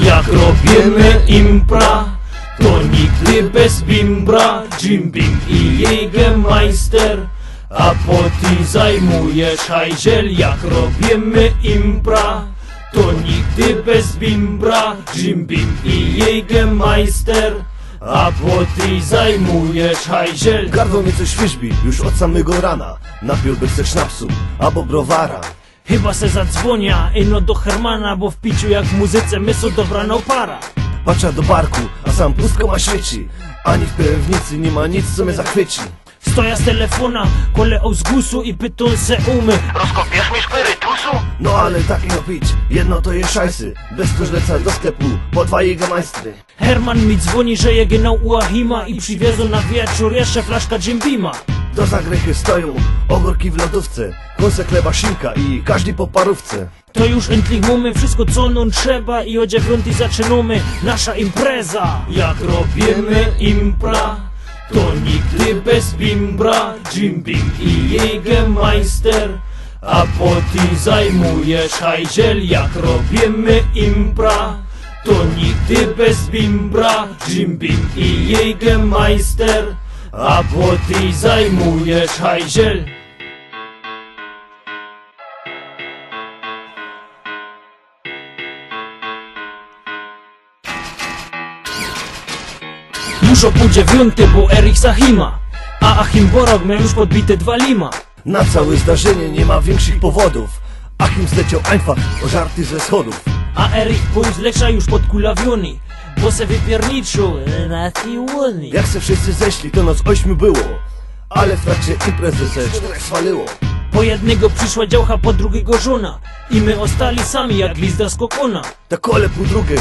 Jak robimy impra, to nigdy bez bimbra. Jim Beam i Jägermeister, a ty zajmujesz hajzel. Jak robimy impra, to nigdy bez bimbra. Jim Beam i Jägermeister, a ty zajmujesz hajzel. Gardło mnie coś świeżbi, już od samego rana. Napiłby se sznapsu, albo browara. Chyba se zadzwonia, ino do Hermana, bo w piciu jak w muzyce my są dobrana para. Patrzę do barku, a sam pustko ma świeci. Ani w piwnicy nie ma nic, co mnie zachwyci. Stoja z telefona, koleał z gusu i pyton se umy. Rozkopiesz mi spirytusu? No ale tak no pić, jedno to jest szajsy. Bez tuż lecę do sklepu, po 2 Jägermeistry. Herman mi dzwoni, że je genau u Achima i przywiezą na wieczór jeszcze flaszka Jim Beama. Do zagrychy stoją ogórki w lodówce, kąsek chleba, szynka i każdy po parówce. To już endlich mamy wszystko co nam trzeba i o 9 zaczynamy nasza impreza. Jak robimy impra, to nigdy bez bimbra. Jim Beam i Jägermeister, a ty zajmujesz hajzel. Jak robimy impra, to nigdy bez bimbra. Jim Beam i Jägermeister, a ty zajmujesz hajzel. Już o 8:30, bo Erich Sachima, a Achim Borog miał już podbite 2 lima. Na całe zdarzenie nie ma większych powodów. Achim zleciał einfach ożarty ze schodów. A Erich był z Lesza już podkulawiony, bo se wypierniczył na siłolni. Jak se wszyscy zeszli, to nas 8 było, ale w trakcie imprezy se 4 swaliło. Po jednego przyszła działka, po drugiego żona i my ostali sami jak glizda z kokona. Ta kole pół drugie,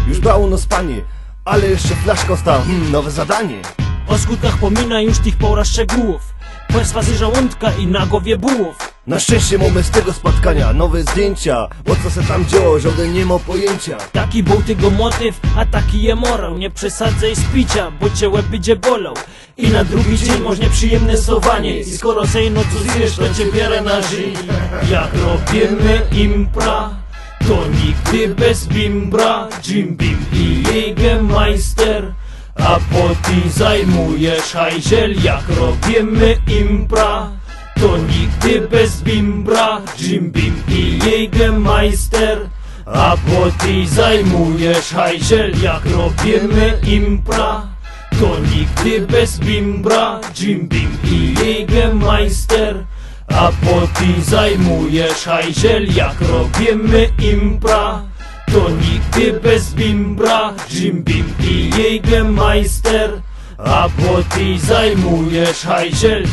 już brało no spanie, ale jeszcze flaszka stała, nowe zadanie. O skutkach pomina już tych pora szczegółów, perswazy żołądka i na głowie bułów. Na szczęście mamy z tego spotkania nowe zdjęcia, bo co se tam działo, żaden nie ma pojęcia. Taki był tego motyw, a taki je morał. Nie przesadzaj z picia, bo cię łeb będzie bolał. I na drugi dzień może nieprzyjemne sowanie. I skoro sej no co zjesz, to cię bierę na żyj. Jak robimy impra, to nigdy bez bimbra. Jim Beam i Jägermeister, a ty zajmujesz hajzel. Jak robimy impra, to nigdy bez bimbra. Jim Beam i Jägermeister, a ty zajmujesz hajzel. Jak robimy impra, to nigdy bez bimbra. Jim Beam i Jägermeister, a ty zajmujesz hajzel. Jak robimy impra, to nigdy bez bimbra. Jim Beam i Jägermeister, a ty zajmujesz hajzel.